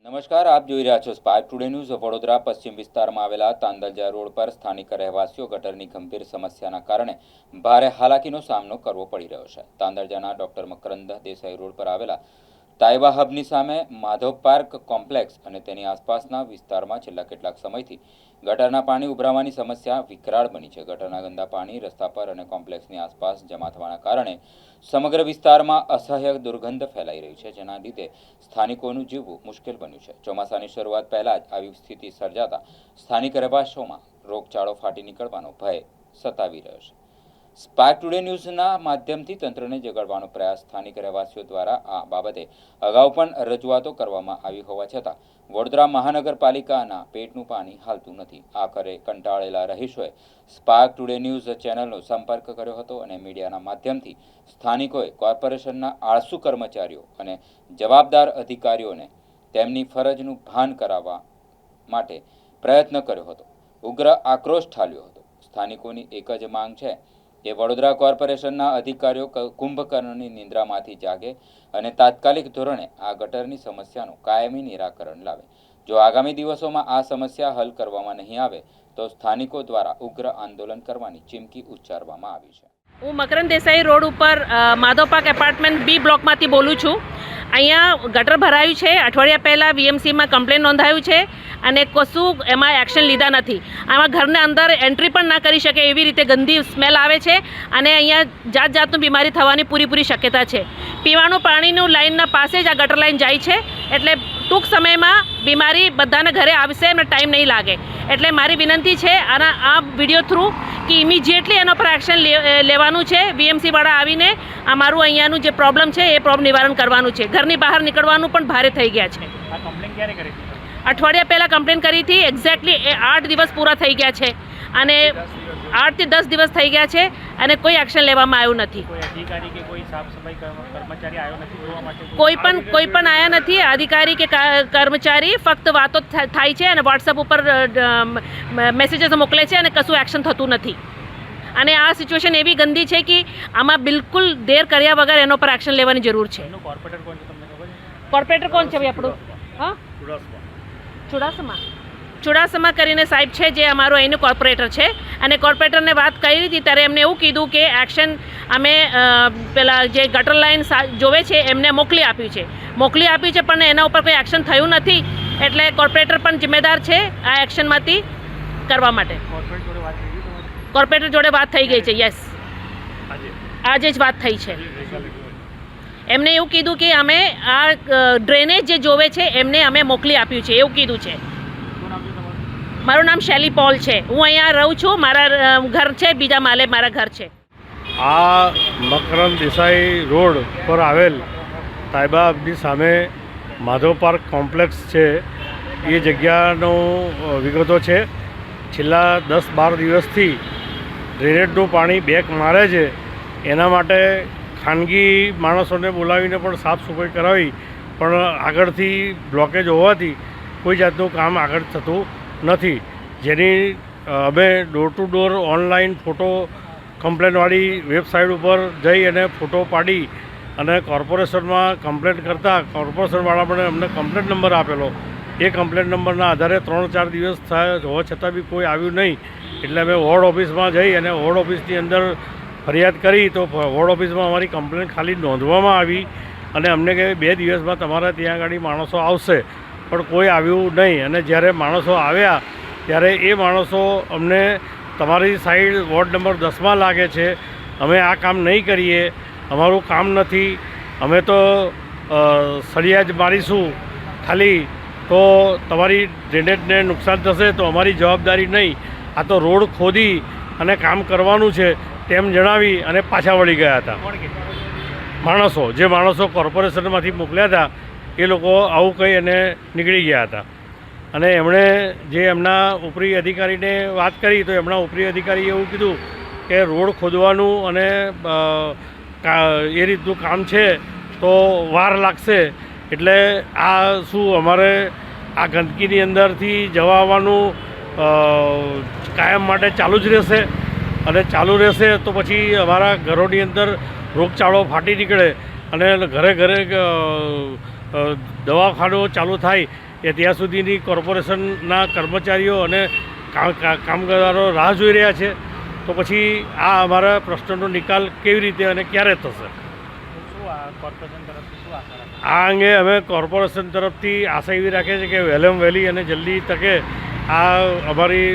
નમસ્કાર, આપ જોઈ રહ્યા છો સ્પાર્ક ટુડે ન્યૂઝ. વડોદરા પશ્ચિમ વિસ્તારમાં આવેલા તાંદલજા રોડ પર સ્થાનિક રહેવાસીઓ ગટરની ગંભીર સમસ્યાના કારણે ભારે હાલાકીનો સામનો કરવો પડી રહ્યો છે. તાંદલજાના ડોક્ટર મકરંદ દેસાઈ રોડ પર આવેલા તાઇબા હબની સામે માધવ પાર્ક કોમ્પ્લેક્સ અને તેની આસપાસના વિસ્તારમાં છેલ્લા કેટલાક સમયથી ગટરના પાણી ઉભરાવાની સમસ્યા વિકરાળ બની છે. ગટરના ગંદા પાણી રસ્તા પર અને કોમ્પ્લેક્સની આસપાસ જમા થવાના કારણે સમગ્ર વિસ્તારમાં અસહ્ય દુર્ગંધ ફેલાઈ રહી છે, જેના લીધે સ્થાનિકોનું જીવવું મુશ્કેલ બન્યું છે. ચોમાસાની શરૂઆત પહેલાં જ આવી સ્થિતિ સર્જાતા સ્થાનિક રહેવાસીઓમાં રોગચાળો ફાટી નીકળવાનો ભય સતાવી રહ્યો છે. સ્પાર્ક ટુડે ન્યૂઝના માધ્યમથી તંત્રને જગાડવાનો પ્રયાસ સ્થાનિક રહેવાસીઓ દ્વારા આ બાબતે અગાઉ પણ રજૂઆતો કરવામાં આવી હોવા છતાં વડોદરા મહાનગરપાલિકાના પેટનું પાણી હાલતું નથી. આખરે કંટાળેલા રહીશોએ સ્પાર્ક ટુડે ન્યૂઝ ચેનલનો સંપર્ક કર્યો હતો અને મીડિયાના માધ્યમથી સ્થાનિકોએ કોર્પોરેશનના આળસુ કર્મચારીઓ અને જવાબદાર અધિકારીઓને તેમની ફરજનું ભાન કરાવવા માટે પ્રયત્ન કર્યો હતો. ઉગ્ર આક્રોશ ઠાલ્યો હતો. સ્થાનિકોની એક જ માંગ છે કે વડોદરા કોર્પોરેશનના અધિકારીઓ કુંભકર્ણની નિંદ્રામાંથી જાગે અને તાત્કાલિક ધોરણે આ ગટરની સમસ્યાનું કાયમી નિરાકરણ લાવે. જો આગામી દિવસોમાં આ સમસ્યા હલ કરવામાં નહીં આવે તો સ્થાનિકો દ્વારા ઉગ્ર આંદોલન કરવાની ચીમકી ઉચ્ચારવામાં આવી છે. હું મકરંદ દેસાઈ રોડ ઉપર માધવ પાર્ક એપાર્ટમેન્ટ બી બ્લોકમાંથી બોલું છું. અહીંયા ગટર ભરાયું છે. અઠવાડિયા પહેલાં વીએમસીમાં કમ્પ્લેન નોંધાયું છે અને કશું એમાં એક્શન લીધા નથી. આમાં ઘરને અંદર એન્ટ્રી પણ ના કરી શકે એવી રીતે ગંદી સ્મેલ આવે છે અને અહીંયા જાત જાતનું બીમારી થવાની પૂરી શક્યતા છે. પીવાનું પાણીનું લાઇનના પાસે જ આ ગટર લાઇન જાય છે, એટલે ટૂંક સમયમાં બીમારી બધાને ઘરે આવશે અને ટાઈમ નહીં લાગે. એટલે મારી વિનંતી છે આ વિડીયો થ્રુ કે ઇમિજિએટલી એના પર એક્શન લેવાનું છે. વીએમસીવાળા આવીને અમારું અહીંયાનું જે પ્રોબ્લેમ છે એ પ્રોબ્લેમ નિવારણ કરવાનું છે. ઘરની બહાર નીકળવાનું પણ ભારે થઈ ગયા છે. આ કમ્પ્લેન ક્યારે કરી હતી? અઠવાડિયા પહેલાં કમ્પ્લેન કરી હતી. એક્ઝેક્ટલી 8 દિવસ પૂરા થઈ ગયા છે અને 8 થી 10 દિવસ થઈ ગયા છે અને કોઈ એક્શન લેવામાં આવ્યું નથી. કોઈ અધિકારી કે કોઈ સાફ સફાઈ કર્મચારી આવ્યો નથી જોવા માટે? કોઈ પણ આવ્યા નથી અધિકારી કે કર્મચારી. ફક્ત વાતો થાય છે અને વોટ્સઅપ ઉપર મેસેજીસ મોકલે છે અને કશું એક્શન થતું નથી. અને આ સિચ્યુએશન એવી ગંદી છે કે આમાં બિલકુલ દેર કર્યા વગર એનો પર એક્શન લેવાની જરૂર છે. એનું કોર્પોરેટર કોણ છે તમને ખબર છે? કોર્પોરેટર કોણ છે ભાઈ આપણું? હા, ચુડાસમા કરીને સાહેબ છે જે અમારો અહીંનું કોર્પોરેટર છે. અને કોર્પોરેટરને વાત કરી હતી ત્યારે એમને એવું કીધું કે એક્શન અમે પેલા જે ગટર લાઇન જોવે છે એમને મોકલી આપ્યું છે પણ એના ઉપર કોઈ એક્શન થયું નથી. એટલે કોર્પોરેટર પણ જિમ્મેદાર છે આ એક્શનમાંથી કરવા માટે. કોર્પોરેટર જોડે વાત થઈ ગઈ છે. યસ, આજે જ વાત થઈ છે. એમને એવું કીધું કે અમે આ ડ્રેનેજ જે જોવે છે એમને અમે મોકલી આપ્યું છે એવું કીધું છે. મારું નામ શૈલી પોલ છે. હું અહીંયા રહું છું. મારા ઘર છે બીજા માલે મારા ઘર છે. આ મકરંદ દેસાઈ રોડ પર આવેલ તાઇબા હબની સામે માધવ પાર્ક કોમ્પ્લેક્સ છે એ જગ્યાનો વિગતો છે. છેલ્લા 10-12 દિવસથી ડ્રેનેજનું પાણી બેક મારે છે. એના માટે ખાનગી માણસોને બોલાવીને પણ સાફ સફાઈ કરાવી, પણ આગળથી બ્લોકેજ હોવાથી કોઈ જાતનું કામ આગળ થતું નથી. જેની અમે door to door online photo કમ્પ્લેનવાળી વેબસાઇટ ઉપર જઈ અને ફોટો પાડી અને કોર્પોરેશનમાં કમ્પ્લેન કરતાં કોર્પોરેશનવાળા પણ અમને કમ્પ્લેન નંબર આપેલો. એ કમ્પ્લેન નંબરના આધારે 3-4 દિવસ થયા હોવા છતાં બી કોઈ આવ્યું નહીં. એટલે અમે વોર્ડ ઓફિસમાં જઈ અને વોર્ડ ઓફિસની અંદર ફરિયાદ કરી તો વોર્ડ ઓફિસમાં અમારી કમ્પ્લેન ખાલી નોંધવામાં આવી અને અમને કહે 2 દિવસમાં તમારા ત્યાં આગળ માણસો આવશે, પણ કોઈ આવ્યું નહીં. અને જ્યારે માણસો આવ્યા ત્યારે એ માણસો અમને તમારી સાઈડ વોર્ડ નંબર 10માં લાગે છે, અમે આ કામ નહીં કરીએ, અમારું કામ નથી, અમે તો સળિયા જ મારીશું ખાલી, તો તમારી ડ્રેનેજને નુકસાન થશે તો અમારી જવાબદારી નહીં, આ તો રોડ ખોદી અને કામ કરવાનું છે તેમ જણાવી અને પાછા વળી ગયા હતા. જે માણસો કોર્પોરેશનમાંથી મોકલ્યા હતા એ લોકો આવું કહી અને નીકળી ગયા હતા. અને એમણે જે એમના ઉપરી અધિકારીને વાત કરી તો એમના ઉપરી અધિકારીએ એવું કીધું કે રોડ ખોદવાનું અને એ રીતનું કામ છે તો વાર લાગશે. એટલે આ શું અમારે આ ગંદકીની અંદરથી જવા આવવાનું કાયમ માટે ચાલુ જ રહેશે? અને ચાલુ રહેશે તો પછી અમારા ઘરોની અંદર રોગચાળો ફાટી નીકળે અને ઘરે દવાખાનું ચાલુ થાય એ ત્યાં સુધીની કોર્પોરેશનના કર્મચારીઓ અને કામદારો રાહ જોઈ રહ્યા છે. તો પછી આ અમારા પ્રશ્નનો નિકાલ કેવી રીતે અને ક્યારે થશે? શું આ કોર્પોરેશન તરફથી શું આશા રાખે? આ અંગે અમે કોર્પોરેશન તરફથી આશા એવી રાખીએ છીએ કે વહેલામ વહેલી અને જલ્દી તકે આ અમારી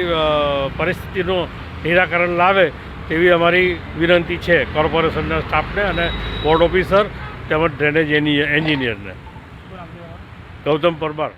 પરિસ્થિતિનું નિરાકરણ લાવે તેવી અમારી વિનંતી છે કોર્પોરેશનના સ્ટાફને અને બોર્ડ ઓફિસર તેમજ ડ્રેનેજ એન્જિનિયરને. શું નામ છે તમારું? ગૌતમ પરમાર.